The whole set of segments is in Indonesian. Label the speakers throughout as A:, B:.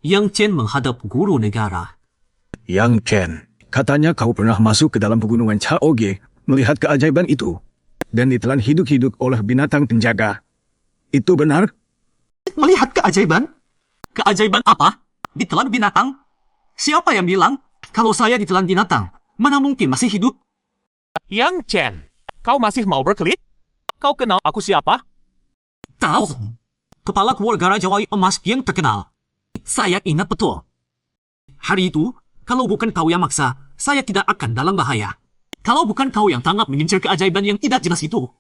A: Yang Chen menghadap guru negara.
B: Yang Chen, katanya kau pernah masuk ke dalam pegunungan Chaoge melihat keajaiban itu dan ditelan hidup-hidup oleh binatang penjaga. Itu benar?
A: Melihat keajaiban? Keajaiban apa? Ditelan binatang? Siapa yang bilang kalau saya ditelan binatang? Mana mungkin masih hidup?
C: Yang Chen, kau masih mau berkelit? Kau kenal aku siapa?
A: Tahu. Kepala keluarga Raja Wali Emas yang terkenal. Saya ingat betul. Hari itu, kalau bukan kau yang maksa, saya tidak akan dalam bahaya. Kalau bukan kau yang tanggap mengincar keajaiban yang tidak jelas itu.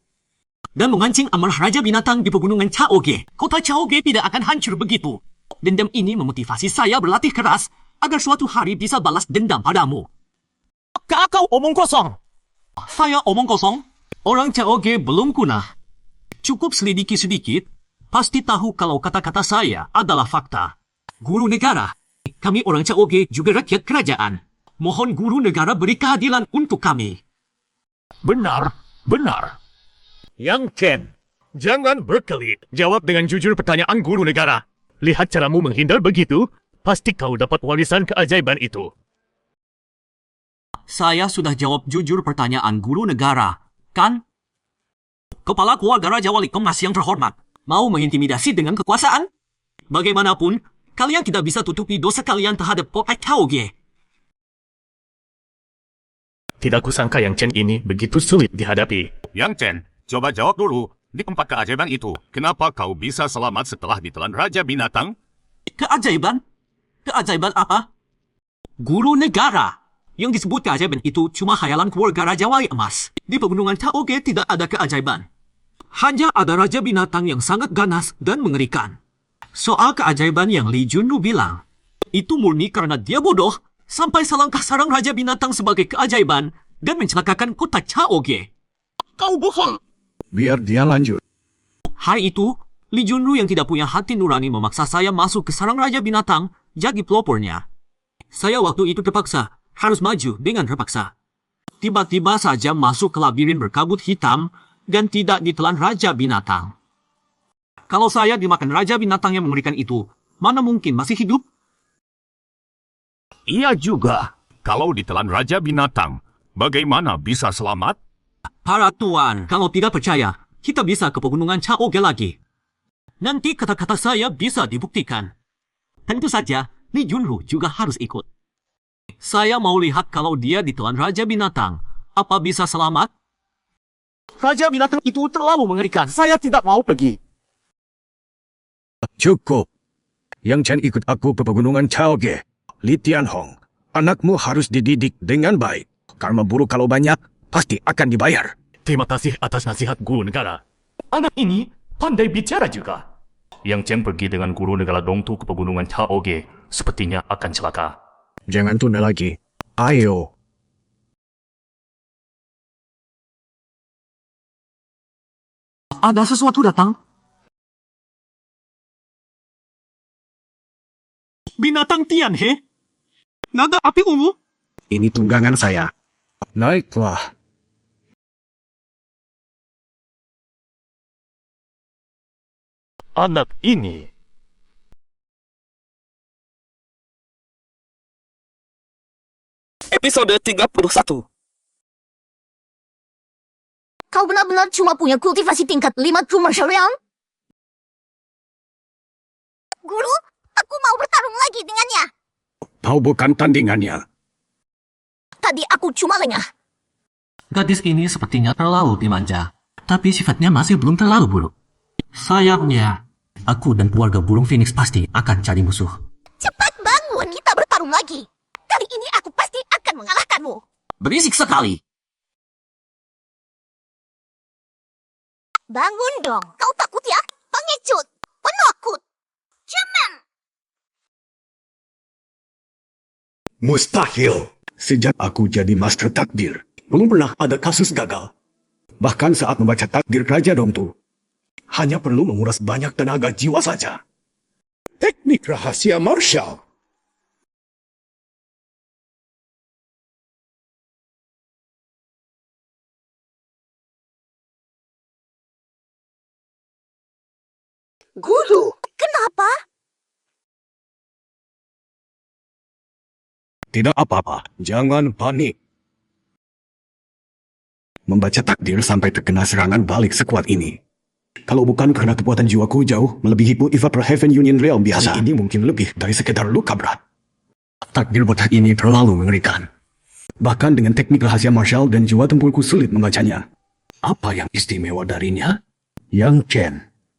A: Dan mengancing amarah Raja Binatang di pegunungan Chaoge. Kota Chaoge tidak akan hancur begitu. Dendam ini memotivasi saya berlatih keras agar suatu hari bisa balas dendam padamu.
C: Kau omong kosong.
A: Saya omong kosong. Orang Chaoge belum punah. Cukup selidiki sedikit, pasti tahu kalau kata-kata saya adalah fakta. Guru negara, kami orang Chaoge juga rakyat kerajaan. Mohon guru negara beri keadilan untuk kami.
C: Benar, benar. Yang Chen, jangan berkelit. Jawab dengan jujur pertanyaan guru negara. Lihat caramu menghindar begitu, pasti kau dapat warisan keajaiban itu.
A: Saya sudah jawab jujur pertanyaan guru negara, kan? Kepala keluarga Raja Wali Emas yang terhormat, mau mengintimidasi dengan kekuasaan? Bagaimanapun, kalian tidak bisa tutupi dosa kalian terhadap kota Chaoge.
C: Tidak kusangka Yang Chen ini begitu sulit dihadapi.
D: Yang Chen, coba jawab dulu. Di tempat keajaiban itu, kenapa kau bisa selamat setelah ditelan Raja Binatang?
A: Keajaiban? Keajaiban apa? Guru negara. Yang disebut keajaiban itu cuma khayalan keluarga Raja Wali Emas. Di pegunungan Chaoge tidak ada keajaiban. Hanya ada Raja Binatang yang sangat ganas dan mengerikan. Soal keajaiban yang Li Junru bilang, itu murni karena dia bodoh sampai selangkah sarang Raja Binatang sebagai keajaiban dan mencelakakan kota Chaoge.
C: Kau bohong.
B: Biar dia lanjut.
A: Hari itu, Li Junru yang tidak punya hati nurani memaksa saya masuk ke sarang Raja Binatang jadi pelopornya. Saya waktu itu terpaksa harus maju dengan terpaksa. Tiba-tiba saja masuk ke labirin berkabut hitam dan tidak ditelan Raja Binatang. Kalau saya dimakan Raja Binatang yang mengerikan itu, mana mungkin masih hidup?
D: Iya juga. Kalau ditelan Raja Binatang, bagaimana bisa selamat?
A: Para tuan, kalau tidak percaya, kita bisa ke pegunungan Chaoge lagi. Nanti kata-kata saya bisa dibuktikan. Tentu saja, Li Junru juga harus ikut. Saya mau lihat kalau dia ditelan Raja Binatang. Apa bisa selamat?
C: Raja Binatang itu terlalu mengerikan. Saya tidak mau pergi.
B: Cukup. Yang Chen ikut aku ke pegunungan Chaoge. Li Tianhong, anakmu harus dididik dengan baik. Karma buruk kalau banyak, pasti akan dibayar.
C: Terima kasih atas nasihat guru negara. Anak ini pandai bicara juga. Yang Chen pergi dengan guru negara Dongtu ke pegunungan Chaoge. Sepertinya akan celaka.
B: Jangan tunda lagi. Ayo.
A: Ada sesuatu datang. Binatang Tianhe? Nada api ungu?
B: Ini tunggangan saya. Naiklah.
C: Anak ini.
A: Episode 31.
E: Kau benar-benar cuma punya kultivasi tingkat 5 commercial realm? Guru, aku mau bertarung lagi dengannya.
B: Kau bukan tandingannya.
E: Tadi aku cuma lengah.
A: Gadis ini sepertinya terlalu dimanja, tapi sifatnya masih belum terlalu buruk. Sayangnya, aku dan keluarga burung Phoenix pasti akan cari musuh.
E: Cepat bangun, kita bertarung lagi. Kali ini aku pasti akan mengalahkanmu.
A: Berisik sekali.
E: Bangun dong, kau takut ya? Pengecut, penakut, cemen.
B: Mustahil. Sejak aku jadi Master Takdir, belum pernah ada kasus gagal. Bahkan saat membaca takdir Raja Dongtu, hanya perlu menguras banyak tenaga jiwa saja. Teknik rahasia Marshall.
E: Guru, kenapa?
B: Tidak apa-apa, jangan panik. Membaca takdir sampai terkena serangan balik sekuat ini. Kalau bukan karena kekuatan jiwaku jauh melebihi pun Eva per Heaven Union Realm biasa, ini mungkin lebih dari sekedar luka berat. Takdir bocah ini terlalu mengerikan. Bahkan dengan teknik rahasia martial dan jiwa tempurku sulit membacanya. Apa yang istimewa darinya? Yang Chen.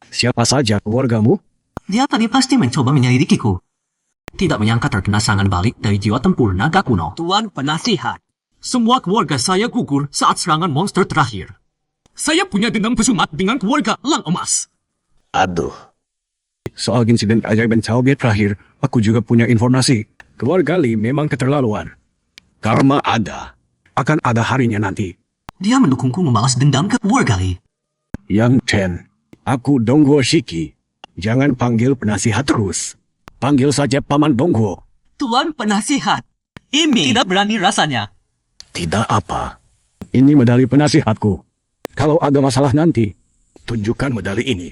B: Siapa saja keluargamu?
A: Dia tadi pasti mencoba menyelidikiku. Tidak menyangka terkena serangan balik dari jiwa tempur naga kuno. Tuan Penasihat, semua keluarga saya gugur saat serangan monster terakhir. Saya punya dendam pesumat dengan keluarga Elang Emas.
B: Aduh. Soal insiden keajaiban Cao Bie terakhir, aku juga punya informasi. Keluarga Li memang keterlaluan. Karma ada. Akan ada harinya nanti.
A: Dia mendukungku membalas dendam ke keluarga Li.
B: Yang Chen, aku Dongguo Shiki. Jangan panggil penasihat terus. Panggil saja Paman Dongguo.
A: Tuan Penasihat, ini tidak berani rasanya.
B: Tidak apa. Ini medali penasihatku. Kalau ada masalah nanti, tunjukkan medali ini.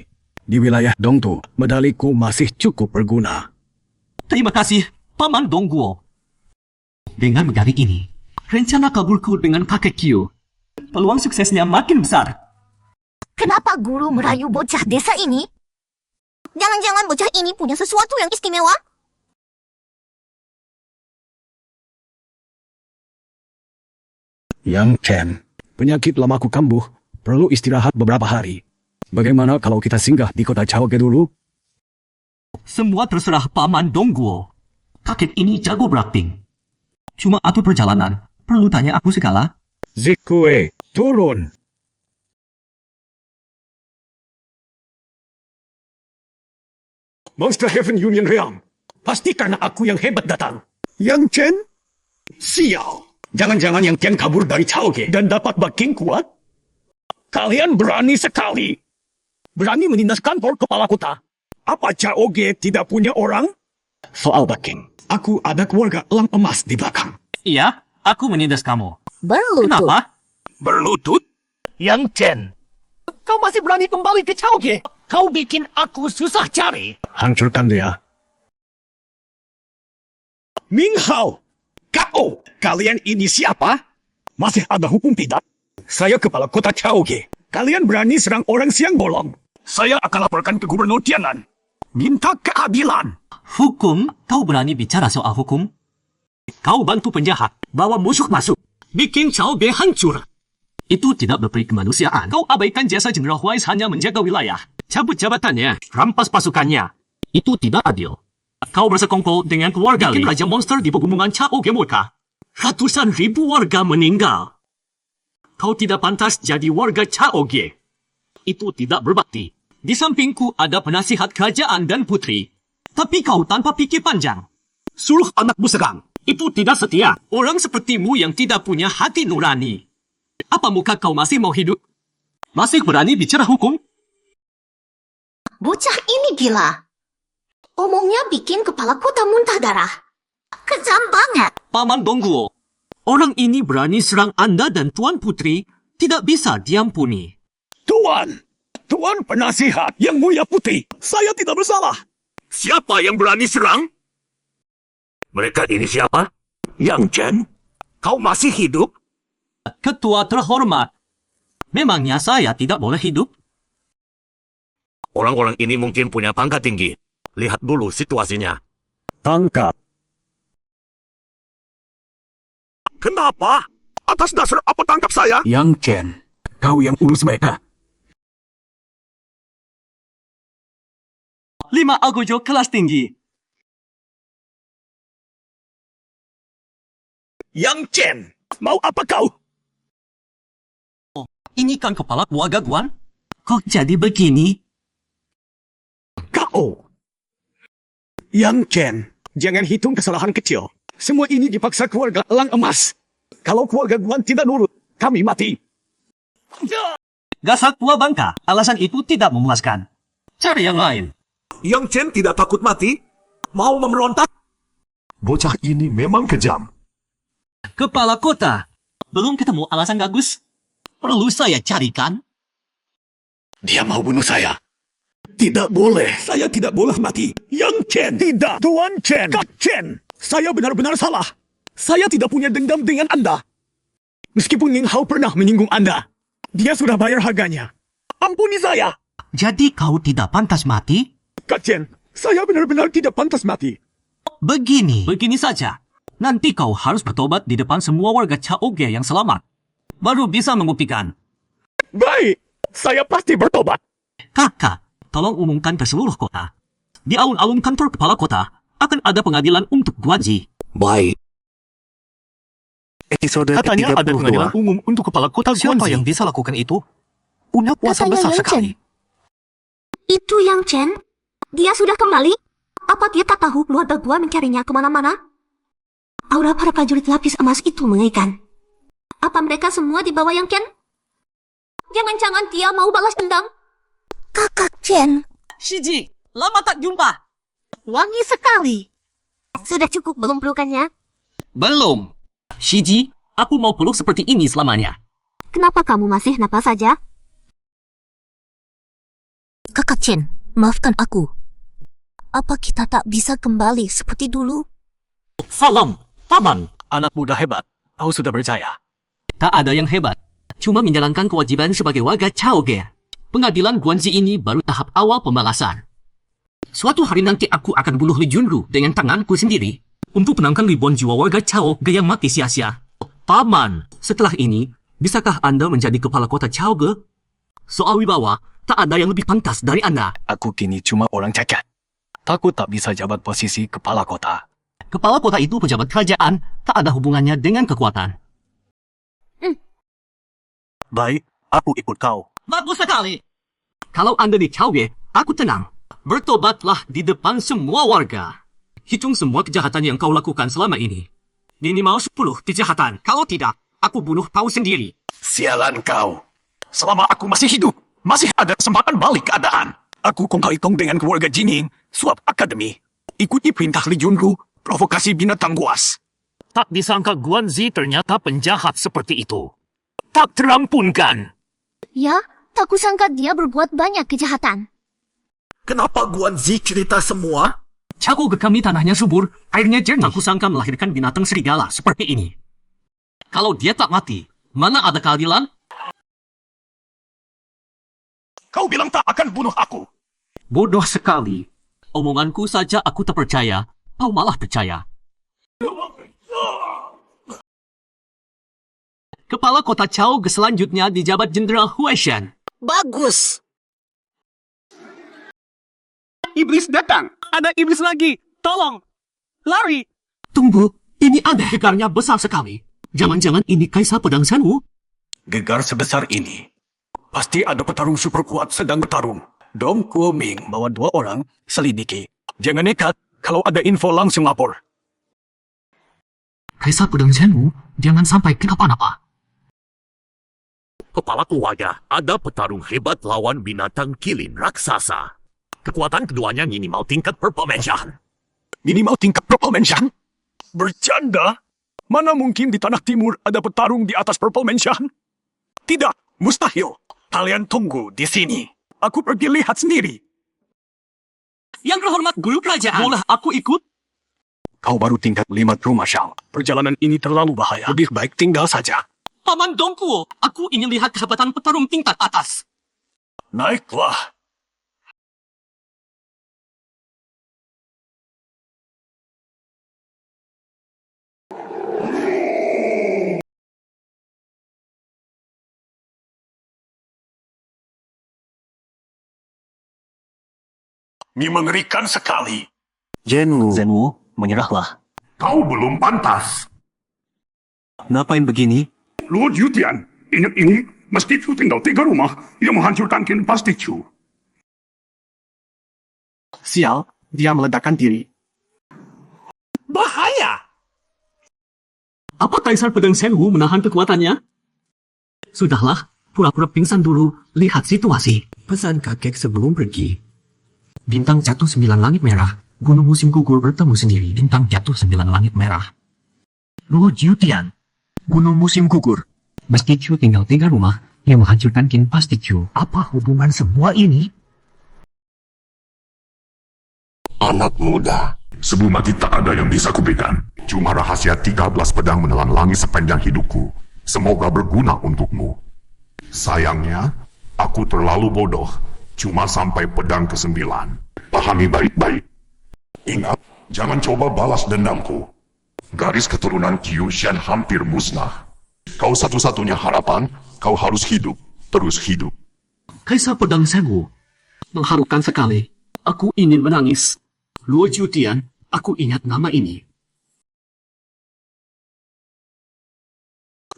B: Di wilayah Dongtu, medaliku masih cukup berguna.
A: Terima kasih, Paman Dongguo. Dengan medali ini, rencana kaburku dengan kakek Q, peluang suksesnya makin besar.
E: Kenapa guru merayu bocah desa ini? Jangan-jangan bocah ini punya sesuatu yang istimewa?
B: Yang Chen, penyakit lamaku kambuh, perlu istirahat beberapa hari. Bagaimana kalau kita singgah di kota Chaoge dulu?
A: Semua terserah Paman Dongguo. Kakek ini jago berakting. Cuma atur perjalanan, perlu tanya aku segala.
B: Zikue, turun! Monster Heaven Union Realm. Pasti karena aku yang hebat datang. Yang Chen? Sial. Jangan-jangan yang Chen kabur dari Chaoge dan dapat backing kuat? Kalian berani sekali. Berani menindas kantor kepala kota. Apa Chaoge tidak punya orang? Soal backing, aku ada keluarga Elang Emas di belakang.
A: Iya, aku menindas kamu.
E: Berlutut.
A: Kenapa?
B: Berlutut?
C: Yang Chen, kau masih berani kembali ke Chaoge? Kau bikin aku susah cari.
B: Hancurkan dia. Ming Hao! K.O. Kalian ini siapa? Masih ada hukum tidak? Saya kepala kota Chaoge. Kalian berani serang orang siang bolong. Saya akan laporkan ke Gubernur Tianan. Minta keadilan.
A: Hukum? Kau berani bicara soal hukum? Kau bantu penjahat, bawa musuh masuk, bikin Chaoge hancur. Itu tidak berperi kemanusiaan. Kau abaikan jasa General Wise hanya menjaga wilayah. Cabut jabatannya, rampas pasukannya. Itu tidak adil. Kau bersekongkol dengan keluarga Li, Raja Monster di pegunungan Chaoge Murka. Ratusan ribu warga meninggal. Kau tidak pantas jadi warga Chaoge. Itu tidak berbakti. Di sampingku ada penasihat kerajaan dan putri. Tapi kau tanpa pikir panjang. Suruh anakmu serang. Itu tidak setia. Orang sepertimu yang tidak punya hati nurani. Apa muka kau masih mau hidup? Masih berani bicara hukum?
E: Bocah ini gila. Omongnya bikin kepala kota muntah darah. Kejam banget.
A: Paman Dongguo, orang ini berani serang Anda dan Tuan Putri, tidak bisa diampuni.
B: Tuan! Tuan penasihat yang mulia putih. Saya tidak bersalah.
C: Siapa yang berani serang? Mereka ini siapa? Yang Chen? Kau masih hidup?
A: Ketua terhormat, memangnya saya tidak boleh hidup?
C: Orang-orang ini mungkin punya pangkat tinggi. Lihat dulu situasinya.
B: Tangkap.
C: Kenapa? Atas dasar apa tangkap saya?
B: Yang Chen, kau yang urus mereka.
A: 5 Agojo kelas tinggi.
B: Yang Chen, mau apa kau?
A: Ini kan kepala keluarga Guan? Kok jadi begini?
B: K.O. Yang Chen, jangan hitung kesalahan kecil. Semua ini dipaksa keluarga Elang Emas. Kalau keluarga Guan tidak nurut, kami mati.
A: Gasat tua bangka, alasan itu tidak memuaskan. Cari yang lain.
C: Yang Chen tidak takut mati? Mau memberontak?
B: Bocah ini memang kejam.
A: Kepala kota, belum ketemu alasan bagus? Perlu saya carikan?
B: Dia mau bunuh saya. Tidak boleh. Saya tidak boleh mati. Yang Chen. Tidak. Tuan Chen. Kak Chen. Saya benar-benar salah. Saya tidak punya dendam dengan Anda. Meskipun Ning Hao pernah menyinggung Anda, dia sudah bayar harganya. Ampuni saya.
A: Jadi kau tidak pantas mati?
B: Kak Chen, saya benar-benar tidak pantas mati.
A: Begini saja. Nanti kau harus bertobat di depan semua warga Chaoge yang selamat. Baru bisa membuktikan.
B: Baik, saya pasti bertobat.
A: Kakak, tolong umumkan ke seluruh kota. Di alun-alun kantor kepala kota akan ada pengadilan untuk Guaji.
F: Baik. Episode
C: Katanya ada pengadilan
F: ke-32.
C: umum untuk kepala kota
F: Siapa
C: Guanzi.
F: yang bisa lakukan itu? Punya kuasa
E: Katanya
F: besar
E: Yang
F: sekali.
E: Itu Yang Chen? Dia sudah kembali? Apa dia tak tahu keluarga gua mencarinya kemana-mana? Aura para prajurit lapis emas itu mengerikan. Apa mereka semua di bawah Yang Chen? Jangan-jangan dia mau balas dendam? Kakak Chen,
A: Shiji, lama tak jumpa.
E: wangi sekali. Sudah cukup belum pelukannya?
A: Belum. Shiji, aku mau peluk seperti ini selamanya.
E: Kenapa kamu masih napas saja? Kakak Chen, maafkan aku. Apa kita tak bisa kembali seperti dulu?
A: Salam, Paman.
B: Anak muda hebat. Kau sudah percaya.
A: Tak ada yang hebat. Cuma menjalankan kewajiban sebagai warga Chaoge. Pengadilan Guanzi ini baru tahap awal pembalasan. Suatu hari nanti aku akan bunuh Li Junru dengan tanganku sendiri untuk menangkan ribuan jiwa warga Chaoge yang mati sia-sia. Paman, setelah ini, bisakah Anda menjadi kepala kota Chaoge? Soal wibawa, tak ada yang lebih pantas dari Anda.
B: Aku kini cuma orang cacat. Takut tak bisa jabat posisi kepala kota.
A: Kepala kota itu pejabat kerajaan, tak ada hubungannya dengan kekuatan.
B: Baik, aku ikut kau.
A: Bagus sekali. Kalau Anda di Chaoge, aku tenang. Bertobatlah di depan semua warga. Hitung semua kejahatan yang kau lakukan selama ini. Minimal 10 kejahatan. Kalau tidak, aku bunuh kau sendiri.
B: Sialan kau. Selama aku masih hidup, masih ada kesempatan balik keadaan. Aku kongkal-kong dengan keluarga Jining, suap akademi. Ikuti perintah Li Junru, provokasi binatang buas.
C: Tak disangka Guanzi ternyata penjahat seperti itu. Tak terampunkan.
E: Ya, tak kusangka dia berbuat banyak kejahatan.
F: Kenapa Guanzi cerita semua?
A: Chaoge kami tanahnya subur, airnya jernih. Aku sangka melahirkan binatang serigala seperti ini. Kalau dia tak mati, mana ada keadilan?
B: Kau bilang tak akan bunuh aku.
A: Bodoh sekali. Omonganku saja aku tak percaya, kau malah percaya. Kepala kota Chaoge selanjutnya dijabat Jenderal Huaishan.
F: Bagus.
C: Iblis datang. Ada iblis lagi. Tolong. Lari.
A: Tunggu, ini aneh. Gegarnya besar sekali. Jangan-jangan ini Kaisar Pedang Senwu?
B: Gegar sebesar ini. Pasti ada petarung super kuat sedang bertarung. Dong Kuo Ming bawa 2 orang selidiki. Jangan nekat. Kalau ada info langsung lapor.
A: Kaisar Pedang Senwu, jangan sampai kenapa-napa.
C: Kepala keluarga, ada petarung hebat lawan binatang kilin raksasa. Kekuatan keduanya minimal tingkat Purple Mansion.
B: Minimal tingkat Purple Mansion? Bercanda? Mana mungkin di Tanah Timur ada petarung di atas Purple Mansion? Tidak, mustahil. Kalian tunggu di sini. Aku pergi lihat sendiri.
A: Yang terhormat guru kerajaan. Boleh aku ikut?
B: Kau baru tingkat 5 True Marshal. Perjalanan ini terlalu bahaya. Lebih baik tinggal saja.
A: Paman Dongkuo, aku ingin lihat kehebatan petarung tingkat atas.
B: Naiklah. Ini mengerikan sekali.
F: Zenwu, menyerahlah.
D: Kau belum pantas.
F: Ngapain begini?
D: Lord Yutian, ingat ini, masjidku tinggal 3 rumah yang menghancurkan Kin Pastichu.
B: Sial, dia meledakkan diri.
C: Bahaya!
A: Apa Kaisar Pedang Senwu menahan kekuatannya? Sudahlah, pura-pura pingsan dulu, lihat situasi. Pesan kakek sebelum pergi. Bintang jatuh 9 langit merah. Gunung musim gugur bertemu sendiri. Bintang jatuh 9 langit merah. Lord Yutian. Gunung musim gugur. Pastichu tinggal 3 rumah yang menghancurkan Kin Pastichu. Apa hubungan semua ini?
G: Anak muda.
H: Sebelum mati tak ada yang bisa kuberikan. Cuma rahasia 13 pedang menelan langit sepanjang hidupku. Semoga berguna untukmu. Sayangnya, aku terlalu bodoh. Cuma sampai pedang ke-9. Pahami baik-baik. Ingat, jangan coba balas dendamku. Garis keturunan Kyushan hampir musnah. Kau satu-satunya harapan, kau harus hidup, terus hidup.
A: Kaisar Pedang Senwu. Mengharukan sekali. Aku ingin menangis. Luo Jutian, aku ingat nama ini.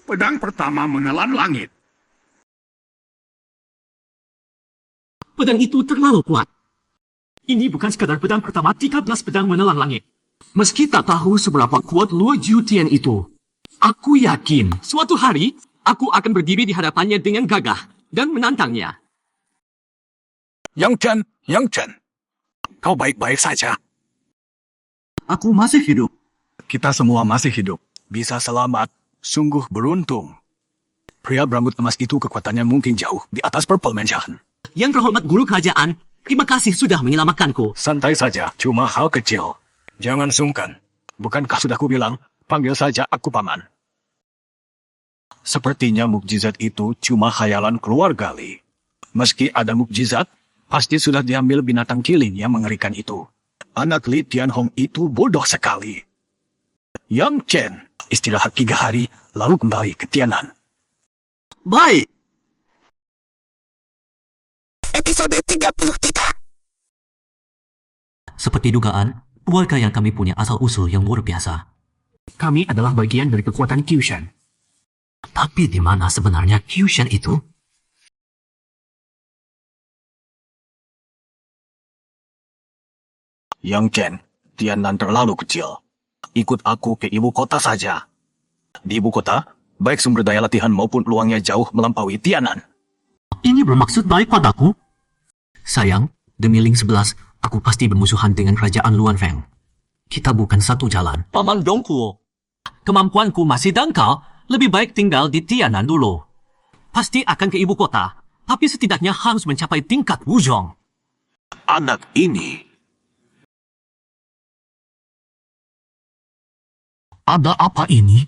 H: Pedang pertama menelan langit.
A: Pedang itu terlalu kuat. Ini bukan sekadar pedang pertama, 13 pedang menelan langit. Meski tak tahu seberapa kuat Luo Jutian itu, aku yakin suatu hari aku akan berdiri di hadapannya dengan gagah dan menantangnya.
B: Yang Chen, kau baik-baik saja.
A: Aku masih hidup.
B: Kita semua masih hidup. Bisa selamat. Sungguh beruntung. Pria berambut emas itu kekuatannya mungkin jauh di atas Purple Mansion.
A: Yang terhormat guru kerajaan, terima kasih sudah menyelamatkanku.
B: Santai saja, cuma hal kecil. Jangan sungkan. Bukankah sudah kubilang, panggil saja aku paman. Sepertinya mukjizat itu cuma khayalan keluarga Li. Meski ada mukjizat, pasti sudah diambil binatang kilin yang mengerikan itu. Anak Li Tianhong itu bodoh sekali. Yang Chen, istirahat 3 hari, lalu kembali ke Tianan.
A: Baik.
G: Episode 33.
A: Seperti dugaan, keluarga yang kami punya asal-usul yang luar biasa. Kami adalah bagian dari kekuatan Kyushan. Tapi di mana sebenarnya Kyushan itu?
B: Yang Chen, Tianan terlalu kecil. Ikut aku ke ibu kota saja. Di ibu kota, baik sumber daya latihan maupun peluangnya jauh melampaui Tianan.
A: Ini bermaksud baik padaku. Sayang, demi Ling 11, aku pasti bermusuhan dengan kerajaan Luan Feng. Kita bukan satu jalan. Paman Dongku. Kemampuanku masih dangkal, lebih baik tinggal di Tianan dulu. Pasti akan ke ibu kota, tapi setidaknya harus mencapai tingkat Wuzhong.
B: Anak ini...
A: Ada apa ini?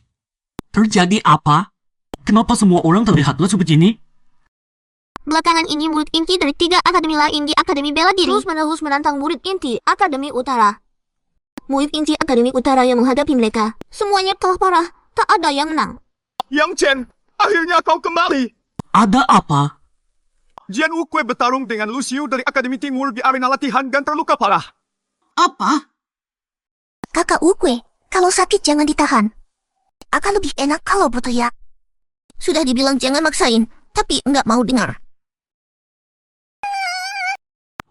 A: Terjadi apa? Kenapa semua orang terlihat lesu begini?
E: Belakangan ini murid inti dari 3 akademi lain di Akademi Bela Diri terus-menerus menantang murid inti Akademi Utara. Murid inti Akademi Utara yang menghadapi mereka, semuanya kalah parah, tak ada yang menang.
C: Yang Chen, akhirnya kau kembali.
A: Ada apa?
C: Jian Wukui bertarung dengan Luciu dari Akademi Timur di arena latihan dan terluka parah.
A: Apa?
E: Kakak Ukwe, kalau sakit jangan ditahan. Akan lebih enak kalau berteriak. Sudah dibilang jangan maksain, tapi enggak mau dengar.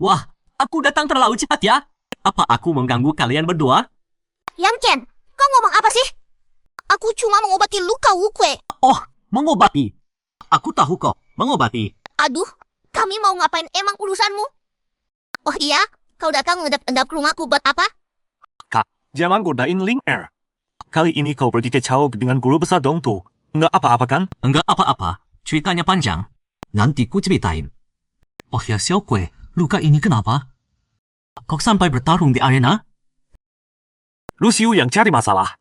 A: Wah, aku datang terlalu cepat ya. Apa aku mengganggu kalian berdua?
E: Yang Chen, kau ngomong apa sih? Aku cuma mengobati luka Wukwe.
A: Oh, mengobati. Aku tahu kok, mengobati.
E: Aduh, kami mau ngapain emang urusanmu? Oh iya, kau datang ngendap-endap ke rumahku buat apa?
C: Kak, jangan godain Ling Er. Kali ini kau pergi ke Chao dengan guru besar Dongtu. Enggak apa-apa kan?
A: Enggak apa-apa, ceritanya panjang. Nanti ku ceritain. Oh ya, Xiao Kue, luka ini kenapa? Kok sampai bertarung di arena?
C: Luciu yang cari masalah.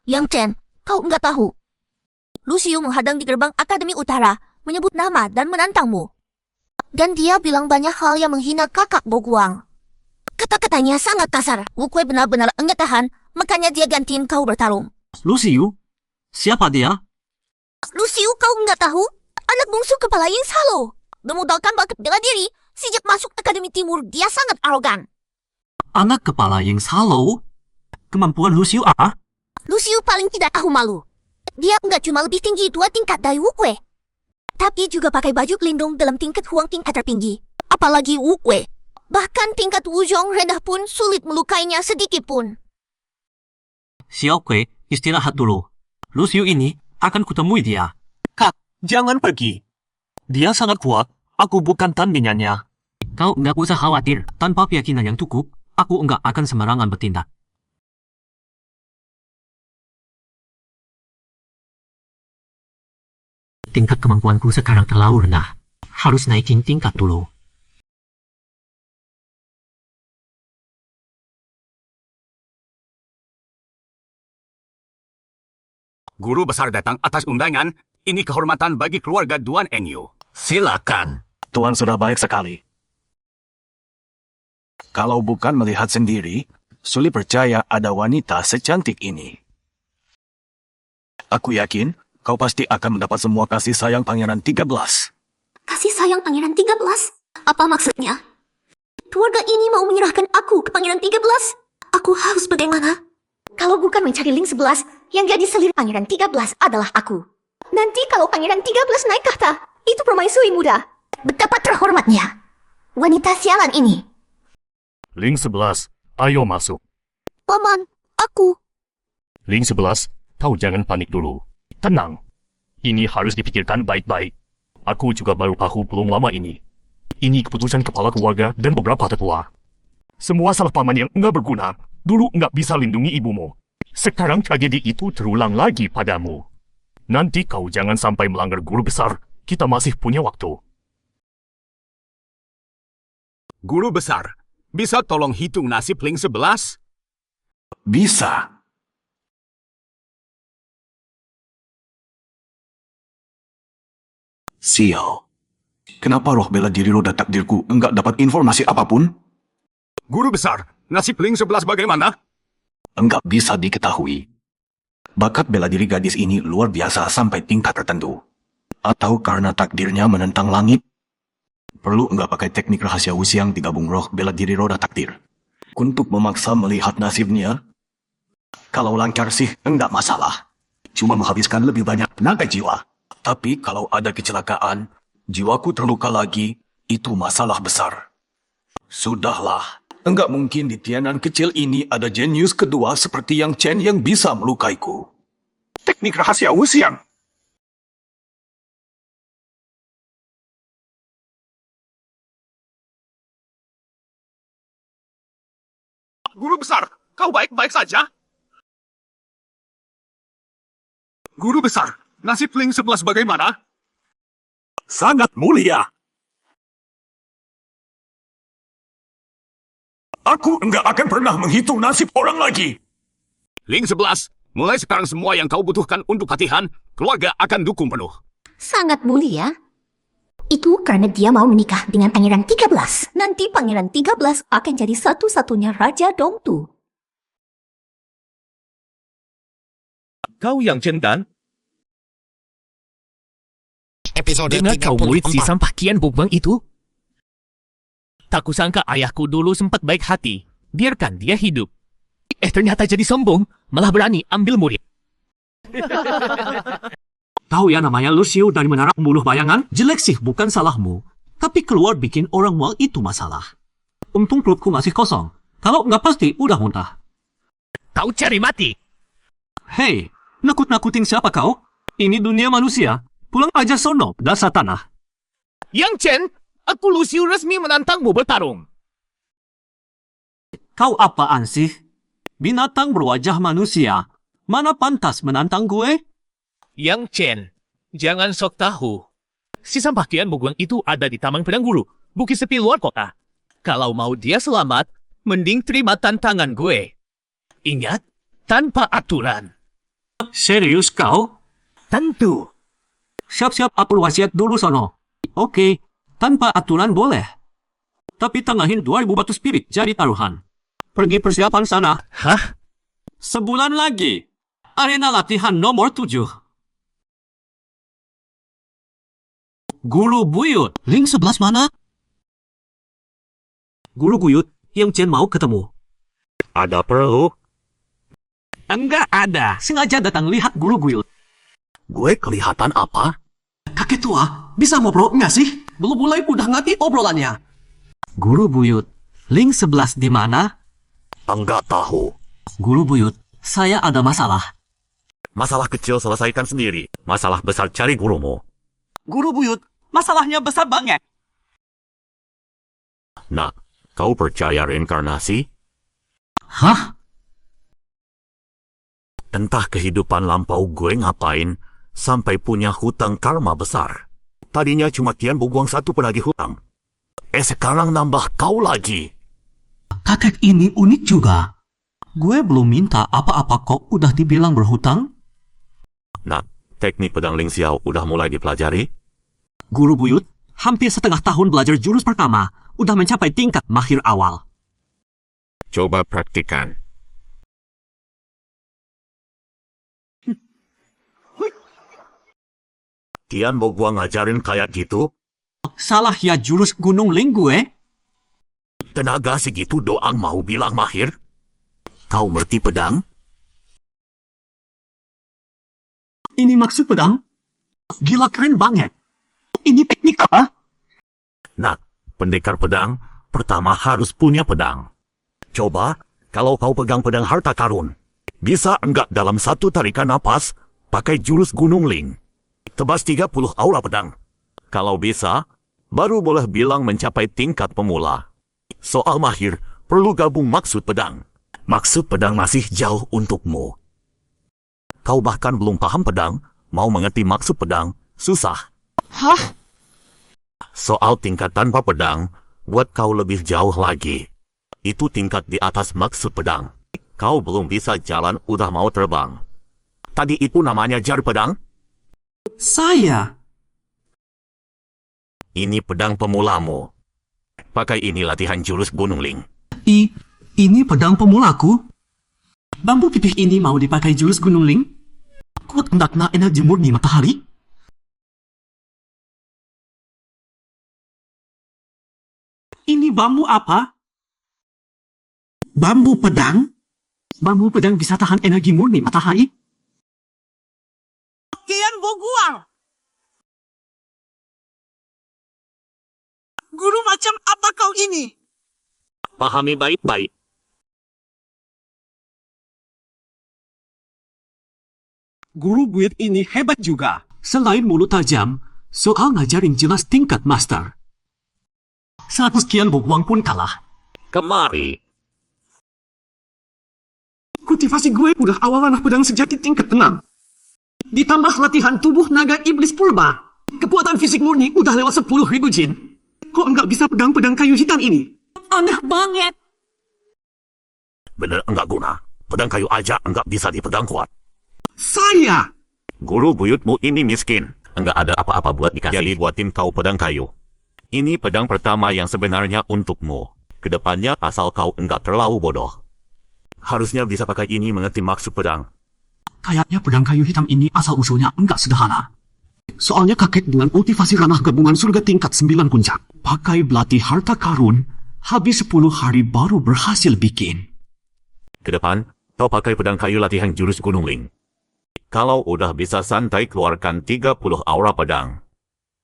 E: Yang Chen, kau enggak tahu. Luciu menghadang di gerbang Akademi Utara, menyebut nama dan menantangmu. Dan dia bilang banyak hal yang menghina kakak Boguang. Kata-katanya sangat kasar. Wukwe benar-benar enggak tahan, makanya dia gantiin kau bertarung.
A: Luciu? Siapa dia?
E: Luciu kau enggak tahu? Anak bungsu kepala Ying Salo. Bermodalkan bakat bela diri, sejak masuk Akademi Timur dia sangat arogan.
A: Anak kepala yang salo? Kemampuan Luciu apa?
E: Luciu paling tidak tahu malu. Dia enggak cuma lebih tinggi 2 tingkat dari Wukwe, tapi juga pakai baju pelindung dalam tingkat huang tingkat tertinggi. Apalagi Wukwe. Bahkan tingkat Wuzhong rendah pun sulit melukainya sedikit pun.
A: Xiao Kue, istirahat dulu. Luciu ini akan kutemui dia.
C: Kak, jangan pergi. Dia sangat kuat. Aku bukan tandingannya.
A: Kau enggak usah khawatir. Tanpa keyakinan yang cukup, aku enggak akan sembarangan bertindak. Tingkat kemampuanku sekarang terlalu rendah. Harus naikin tingkat dulu.
D: Guru besar datang atas undangan. Ini kehormatan bagi keluarga Tuan Enyo.
C: Silakan.
B: Tuan sudah baik sekali. Kalau bukan melihat sendiri, sulit percaya ada wanita secantik ini. Aku yakin kau pasti akan mendapat semua kasih sayang Pangeran 13.
E: Kasih sayang Pangeran 13? Apa maksudnya? Keluarga ini mau menyerahkan aku ke Pangeran 13? Aku harus bagaimana? Kalau bukan mencari Ling 11, yang jadi selir Pangeran 13 adalah aku. Nanti kalau Pangeran 13 naik tahta, itu permaisuri muda. Betapa terhormatnya. Wanita sialan ini.
C: Ling 11, ayo masuk.
E: Paman, aku.
C: Ling 11, kau jangan panik dulu. Tenang. Ini harus dipikirkan baik-baik. Aku juga baru tahu belum lama ini. Ini keputusan kepala keluarga dan beberapa tetua. Semua salah paman yang enggak berguna, dulu enggak bisa lindungi ibumu. Sekarang tragedi itu terulang lagi padamu. Nanti kau jangan sampai melanggar guru besar. Kita masih punya waktu.
D: Guru besar, bisa tolong hitung nasib Ling 11?
B: Bisa. Sial. Kenapa roh bela diri roda takdirku enggak dapat informasi apapun?
D: Guru besar, nasib Ling 11 bagaimana?
B: Enggak bisa diketahui. Bakat bela diri gadis ini luar biasa sampai tingkat tertentu. Atau karena takdirnya menentang langit. Perlu enggak pakai teknik rahasia Wuxiang digabung roh bela diri roda takdir. Untuk memaksa melihat nasibnya. Kalau lancar sih enggak masalah. Cuma menghabiskan lebih banyak tenaga jiwa. Tapi kalau ada kecelakaan, jiwaku terluka lagi, itu masalah besar. Sudahlah, enggak mungkin di Tianan kecil ini ada jenius kedua seperti Yang Chen yang bisa melukaiku.
H: Teknik rahasia Wuxiang.
D: Guru besar, kau baik-baik saja? Guru besar, nasib Ling 11 bagaimana?
H: Sangat mulia. Aku enggak akan pernah menghitung nasib orang lagi.
D: Ling 11, mulai sekarang semua yang kau butuhkan untuk latihan, keluarga akan dukung penuh.
E: Sangat mulia. Itu karena dia mau menikah dengan Pangeran 13. Nanti Pangeran 13 akan jadi satu-satunya Raja Dongtu.
C: Kau yang cendan?
G: Episode
C: Dengar kau murid si
G: 34.
C: sampah Kian Bugbang itu? Tak kusangka ayahku dulu sempat baik hati. Biarkan dia hidup. Ternyata jadi sombong. Malah berani ambil murid.
A: Tahu ya namanya Lucio dari Menara Pembunuh Bayangan? Jelek sih bukan salahmu. Tapi keluar bikin orang mual itu masalah. Untung perutku masih kosong. Kalau nggak pasti udah muntah.
C: Kau cari mati.
A: Hei, nakut-nakutin siapa kau? Ini dunia manusia. Pulang aja sono, dasar tanah.
C: Yang Chen, aku Lucio resmi menantangmu bertarung.
A: Kau apaan sih? Binatang berwajah manusia. Mana pantas menantang gue?
C: Yang Chen, jangan sok tahu. Si sampah Kian Bugbang itu ada di Taman Pedang Guru, Bukit Sepi luar kota. Kalau mau dia selamat, mending terima tantangan gue. Ingat, tanpa aturan.
A: Serius kau?
C: Tentu.
A: Siap-siap upload wasiat dulu sono. Oke, tanpa aturan boleh. Tapi tengahin 2000 batu spirit jadi taruhan. Pergi persiapan sana.
C: Hah?
A: Sebulan lagi. Arena latihan nomor 7. Guru Buyut. Ling 11 mana? Guru Buyut, yang Chen mau ketemu.
C: Ada perlu?
A: Enggak ada. Sengaja datang lihat Guru Buyut.
F: Gue kelihatan apa?
A: Kakek tua, bisa ngobrol nggak sih? Belum mulai udah ngerti obrolannya. Guru Buyut, Ling 11 di mana?
F: Enggak tahu.
A: Guru Buyut, saya ada masalah.
D: Masalah kecil selesaikan sendiri. Masalah besar cari gurumu.
A: Guru Buyut, masalahnya besar banget.
D: Nak, kau percaya reinkarnasi?
A: Hah?
D: Entah kehidupan lampau gue ngapain sampai punya hutang karma besar. Tadinya cuma Kian Bugbang satu penagih hutang. Sekarang nambah kau lagi.
A: Kakek ini unik juga. Gue belum minta apa-apa kok udah dibilang berhutang.
D: Nak, teknik pedang Ling Xiao udah mulai dipelajari?
A: Guru buyut, hampir setengah tahun belajar jurus pertama, udah mencapai tingkat mahir awal.
D: Coba praktikan. Tian mau gua ngajarin kayak gitu?
A: Salah ya jurus Gunung Ling gue?
D: Tenaga segitu doang mau bilang mahir? Kau ngerti pedang?
A: Ini maksud pedang? Gila keren banget. Ini teknik apa?
D: Nak, pendekar pedang, pertama harus punya pedang. Coba, kalau kau pegang pedang harta karun, bisa enggak dalam satu tarikan napas, pakai jurus Gunung Ling? Tebas 30 aura pedang. Kalau bisa, baru boleh bilang mencapai tingkat pemula. Soal mahir, perlu gabung maksud pedang. Maksud pedang masih jauh untukmu. Kau bahkan belum paham pedang, mau mengerti maksud pedang, susah.
A: Hah?
D: Soal tingkat tanpa pedang, buat kau lebih jauh lagi. Itu tingkat di atas maksud pedang. Kau belum bisa jalan, udah mau terbang. Tadi itu namanya jar pedang?
A: Saya.
D: Ini pedang pemulamu. Pakai ini latihan jurus Gunung Ling.
A: Ini pedang pemulaku? Bambu pipih ini mau dipakai jurus Gunung Ling? Kuat hendaknya energi murni matahari? Ini bambu apa? Bambu pedang? Bambu pedang bisa tahan energi murni matahari? Kian Boguang! Guru macam apa kau ini?
D: Pahami baik-baik.
A: Guru buyut ini hebat juga. Selain mulut tajam, soal ngajarin jelas tingkat master. 100 sekian Boguang pun kalah.
D: Kemari.
A: Kultivasi gue udah awal anak pedang sejati tingkat 6. Ditambah latihan tubuh naga iblis purba. Kekuatan fisik murni udah lewat 10.000 jin. Kok enggak bisa pegang pedang kayu hitam ini? Aneh banget.
D: Bener enggak guna. Pedang kayu aja enggak bisa dipegang kuat.
A: Saya!
D: Guru buyutmu ini miskin. Enggak ada apa-apa buat dikasih. Jadi buatin kau pedang kayu. Ini pedang pertama yang sebenarnya untukmu. Kedepannya asal kau enggak terlalu bodoh. Harusnya bisa pakai ini mengerti maksud pedang.
A: Kayaknya pedang kayu hitam ini asal-usulnya enggak sederhana. Soalnya kakek dengan kultivasi ranah gabungan surga tingkat 9 puncak. Pakai belati harta karun, habis 10 hari baru berhasil bikin.
D: Kedepan, kau pakai pedang kayu latihan jurus Gunung Ling. Kalau udah bisa santai keluarkan 30 aura pedang.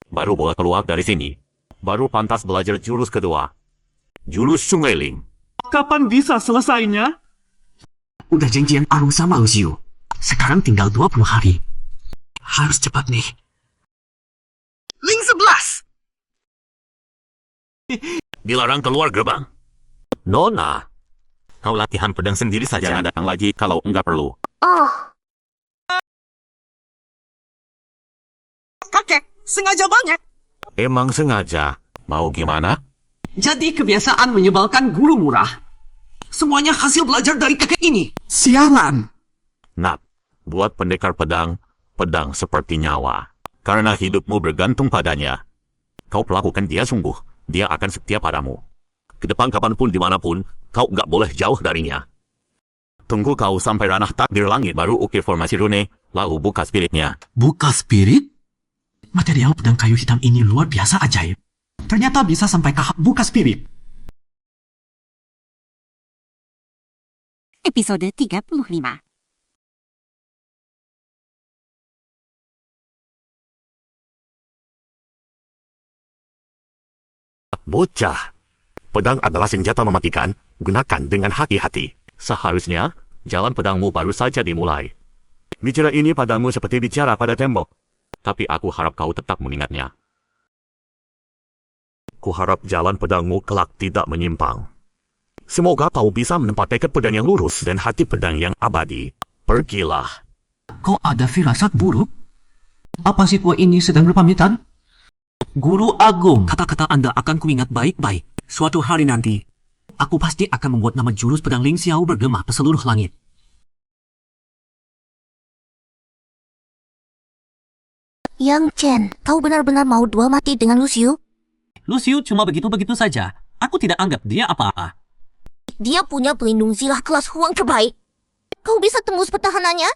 D: Baru boleh keluar dari sini. Baru pantas belajar jurus kedua. Jurus Sungai Ling.
A: Kapan bisa selesainya? Udah janjian Arung sama Lucio. Sekarang tinggal 20 hari. Harus cepat nih. Ling 11!
D: Dilarang keluar gerbang. Nona, kau latihan pedang sendiri saja. Jangan datang lagi kalau enggak perlu.
E: Oh,
A: Kakek, sengaja banget.
D: Emang sengaja. Mau gimana?
A: Jadi kebiasaan menyebalkan guru murah. Semuanya hasil belajar dari kakek ini. Sialan.
D: Nak, buat pendekar pedang, pedang seperti nyawa. Karena hidupmu bergantung padanya. Kau perlakukan dia sungguh, dia akan setia padamu. Kedepan kapanpun dimanapun, kau nggak boleh jauh darinya. Tunggu kau sampai ranah takdir langit baru ukir formasi rune, lalu buka spiritnya.
A: Buka spirit? Material pedang kayu hitam ini luar biasa ajaib. Ternyata bisa sampai ke buka spirit.
I: Episode 35.
D: Bocah, pedang adalah senjata mematikan, gunakan dengan hati-hati. Seharusnya, jalan pedangmu baru saja dimulai. Bicara ini padamu seperti bicara pada tembok. Tapi aku harap kau tetap mengingatnya. Kuharap jalan pedangmu kelak tidak menyimpang. Semoga kau bisa menempat tekad pedang yang lurus dan hati pedang yang abadi. Pergilah.
A: Kok ada firasat buruk? Apa si tua ini sedang berpamitan? Guru Agung, kata-kata Anda akan kuingat baik-baik. Suatu hari nanti, aku pasti akan membuat nama jurus pedang Ling Xiao bergema ke seluruh langit.
E: Yang Chen, kau benar-benar mau duel mati dengan Lucio?
A: Lucio cuma begitu-begitu saja. Aku tidak anggap dia apa-apa.
E: Dia punya pelindung zilah kelas Huang terbaik. Kau bisa tembus pertahanannya?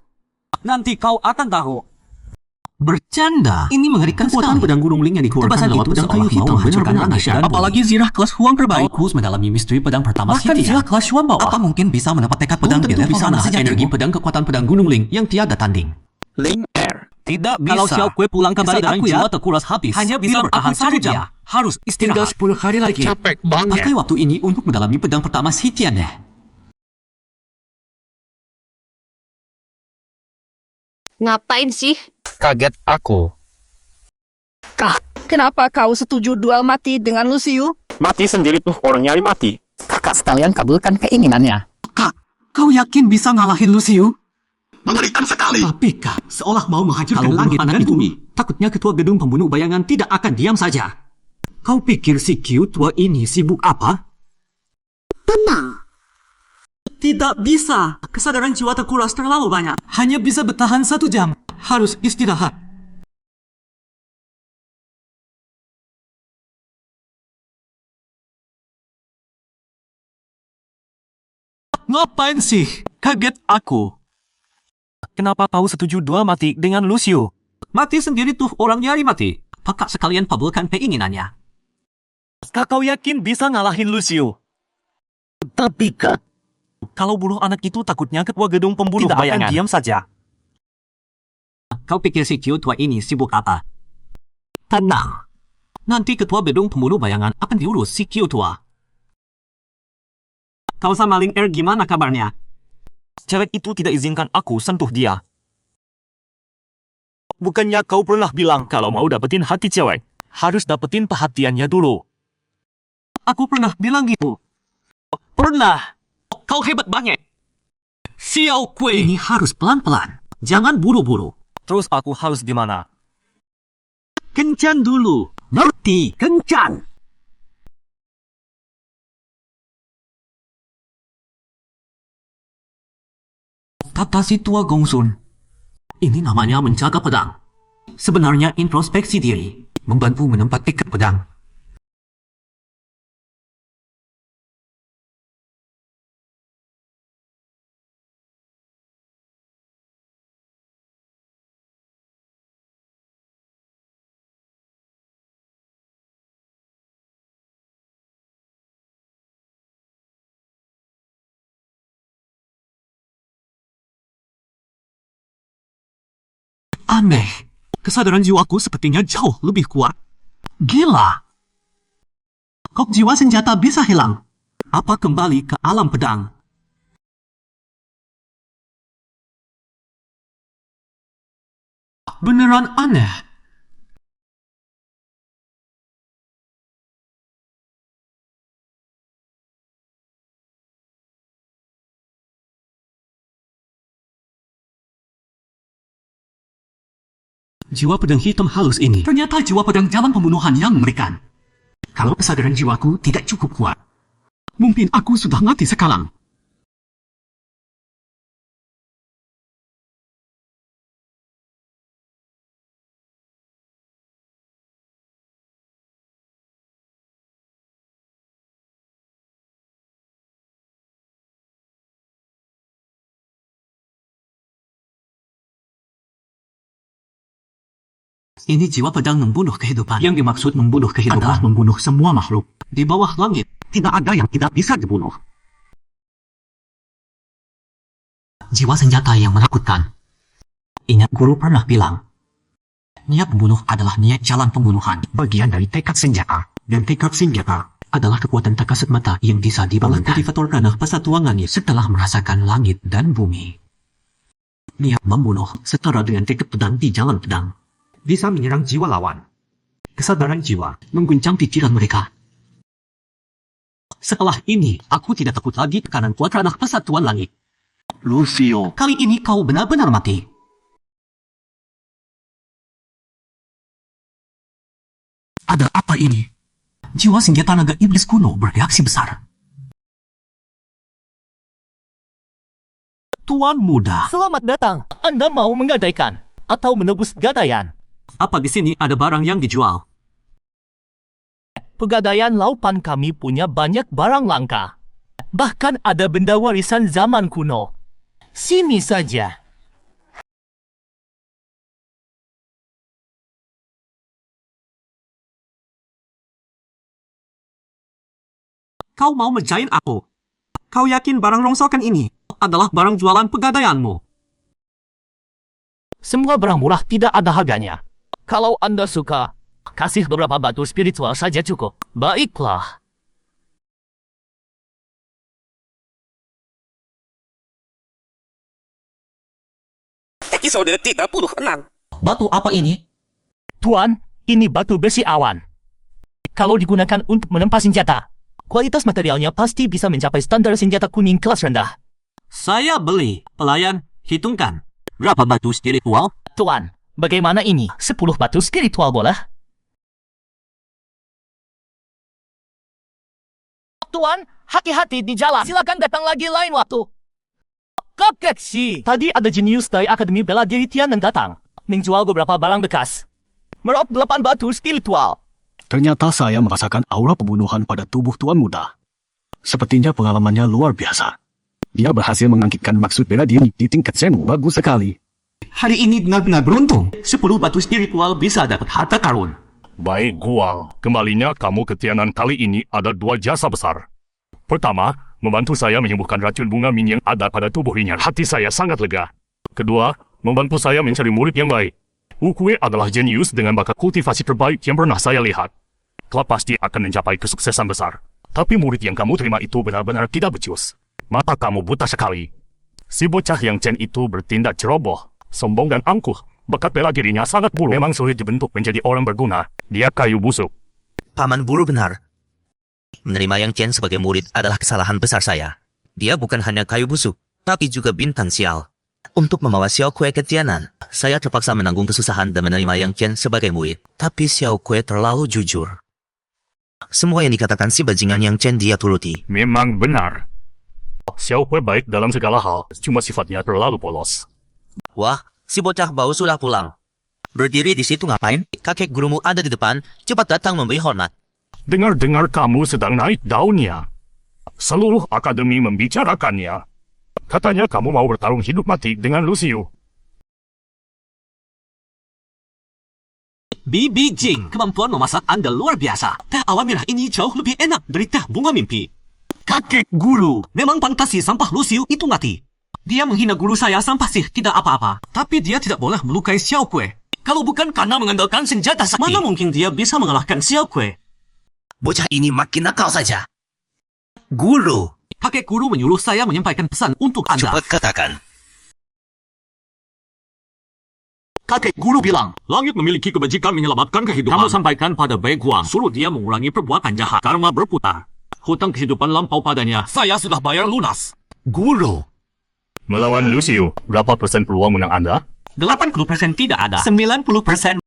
A: Nanti kau akan tahu. Bercanda. Ini mengerikan kekuatan pedang gunung ling yang dikeluarkan lewat pedang kayu hitam menghancurkan langit dan apalagi zirah kelas Huang terbaik. Kau harus mendalami misteri pedang pertama Bahkan zirah kelas Huang bawah. Apa mungkin bisa mendapat tekad pedang di level sana energi pedang kekuatan pedang gunung ling yang tiada tanding.
F: Ling Air.
A: Tidak bisa. Kalau Xiao Kue pulang kembali aku jiwa terkuras habis. Hanya bisa bertahan 1 jam. Harus istirahat.
C: Tinggal 10 hari lagi.
F: Capek banget.
A: Pakai waktu ini untuk mendalami pedang pertama si Tian deh.
E: Ngapain sih?
F: Kaget aku.
I: Kenapa kau setuju duel mati dengan Lucio?
F: Mati sendiri tuh orang nyari mati. Kakak sekalian kabulkan keinginannya.
A: Kak, kau yakin bisa ngalahin Lucio?
F: Mengerikan sekali.
A: Tapi Kak, seolah mau menghancurkan langit dan bumi. Takutnya ketua gedung pembunuh bayangan tidak akan diam saja. Kau pikir si Q tua ini sibuk apa?
E: Tenang.
A: Tidak bisa. Kesadaran jiwa terkuras terlalu banyak. Hanya bisa bertahan 1 jam. Harus istirahat. Ngapain sih? Kaget aku.
C: Kenapa kau setuju duel mati dengan Lucio?
A: Mati sendiri tuh orang nyari mati. Pakak sekalian pabulkan keinginannya.
C: Kau yakin bisa ngalahin Lucio?
F: Tapi Kak,
C: Kalau bunuh anak itu takutnya ketua gedung pembunuh
A: Tidak
C: bayangan
A: akan
C: diam saja.
A: Kau pikir si Q tua ini sibuk apa?
F: tenang.
A: Nanti ketua gedung pembunuh bayangan akan diurus si Q tua. Kau sama Ling Er gimana kabarnya?
C: Cewek itu tidak izinkan aku sentuh dia. Bukannya kau pernah bilang kalau mau dapetin hati cewek, harus dapetin perhatiannya dulu.
A: Aku pernah bilang gitu. Pernah. Kau hebat banget. Xiao Kue. Ini harus pelan-pelan. Jangan buru-buru.
C: Terus aku harus gimana?
A: Kencan dulu. Ngerti? Kencan. Kata si tua Gongsun. Ini namanya menjaga pedang. Sebenarnya introspeksi diri. Membantu menempat tekad pedang. Aneh. Kesadaran jiwaku sepertinya jauh lebih kuat. Gila. Kok jiwa senjata bisa hilang? Apa kembali ke alam pedang? Beneran aneh. Jiwa pedang hitam halus ini ternyata jiwa pedang jalan pembunuhan yang mengerikan. Kalau kesadaran jiwaku tidak cukup kuat, mungkin aku sudah mati sekarang. Ini jiwa pedang membunuh kehidupan. Yang dimaksud membunuh kehidupan adalah membunuh semua makhluk. Di bawah langit, tidak ada yang tidak bisa dibunuh. Jiwa senjata yang menakutkan. Ingat guru pernah bilang, niat membunuh adalah niat jalan pembunuhan. Bagian dari tekad senjata. Dan tekad senjata adalah kekuatan tak kasat mata yang bisa dibangun motivator ranah pesatuangannya setelah merasakan langit dan bumi. Niat membunuh setara dengan tekad pedang di jalan pedang. Bisa menyerang jiwa lawan. Kesadaran jiwa mengguncang pikiran mereka. Setelah ini, aku tidak takut lagi tekanan kuat ranah persatuan langit.
F: Lucio.
A: Kali ini kau benar-benar mati. Ada apa ini? Jiwa senjata naga iblis kuno bereaksi besar.
C: Tuan muda. Selamat datang. Anda mau menggadaikan atau menebus gadaian?
A: Apa di sini ada barang yang dijual?
C: Pegadaian laupan kami punya banyak barang langka. Bahkan ada benda warisan zaman kuno. Sini saja.
A: Kau mau menjahit aku? Kau yakin barang rongsokan ini adalah barang jualan pegadaianmu?
C: Semua barang murah tidak ada harganya. Kalau Anda suka, kasih beberapa batu spiritual saja cukup. Baiklah.
G: Episode 36.
A: Batu apa ini?
C: Tuan, ini batu besi awan. Kalau digunakan untuk menempa senjata, kualitas materialnya pasti bisa mencapai standar senjata kuning kelas rendah.
A: Saya beli. Pelayan, hitungkan. Berapa batu spiritual?
C: Tuan, bagaimana ini? 10 batu spiritual boleh? Tuan, hati-hati di jalan. Silakan datang lagi lain waktu. Kakek si. Tadi ada jenius dari Akademi Bela Diri Tianan datang. Menjual beberapa barang bekas. Meraup 8 batu spiritual.
B: Ternyata saya merasakan aura pembunuhan pada tubuh tuan muda. Sepertinya pengalamannya luar biasa. Dia berhasil mengangkitkan maksud bela diri di tingkat semu. Bagus sekali.
A: Hari ini benar-benar beruntung. 10 batu spiritual bisa dapat harta karun.
C: Baik, Guang. Kembalinya kamu ke Tianan kali ini ada 2 jasa besar. Pertama, membantu saya menyembuhkan racun bunga min yang ada pada tubuh Rinyan. Hati saya sangat lega. Kedua, membantu saya mencari murid yang baik. Ukue adalah jenius dengan bakat kultivasi terbaik yang pernah saya lihat. Kelak pasti akan mencapai kesuksesan besar. Tapi murid yang kamu terima itu benar-benar tidak becus. Mata kamu buta sekali. Si bocah yang Chen itu bertindak ceroboh, sombong dan angkuh. Bakat bela dirinya sangat buruk. Memang sulit dibentuk menjadi orang berguna. Dia kayu busuk.
J: Paman Buru benar. Menerima Yang Chen sebagai murid adalah kesalahan besar saya. Dia bukan hanya kayu busuk, tapi juga bintang sial. Untuk membawa Xiao Kue ke Tianan, saya terpaksa menanggung kesusahan dan menerima Yang Chen sebagai murid. Tapi Xiao Kue terlalu jujur. Semua yang dikatakan si bajingan Yang Chen dia turuti.
C: Memang benar. Xiao Kue baik dalam segala hal, cuma sifatnya terlalu polos.
J: Wah, si bocah bau sudah pulang. Berdiri di situ ngapain? Kakek gurumu ada di depan, cepat datang memberi hormat.
C: Dengar-dengar kamu sedang naik daunnya. Seluruh akademi membicarakannya. Katanya kamu mau bertarung hidup mati dengan Lucio.
A: Bibi Jing, kemampuan memasak Anda luar biasa. Teh awan merah ini jauh lebih enak dari teh bunga mimpi. Kakek guru, memang fantasi sampah Lucio itu mati. Dia menghina guru saya sampah sih tidak apa-apa. Tapi dia tidak boleh melukai Xiao Kue. Kalau bukan karena mengandalkan senjata sakti, mana mungkin dia bisa mengalahkan Xiao Kue?
J: Bocah ini makin nakal saja. Guru,
A: Kakek guru menyuruh saya menyampaikan pesan untuk Anda.
J: cepat katakan.
A: Kakek guru bilang, langit memiliki kebajikan menyelamatkan kehidupan. Kamu sampaikan pada Bei Guang, suruh dia mengulangi perbuatan jahat. Karma berputar. Hutang kehidupan lampau padanya, saya sudah bayar lunas.
J: Guru,
C: Melawan Lucio, berapa persen peluang menang Anda?
A: 80% tidak ada. 90%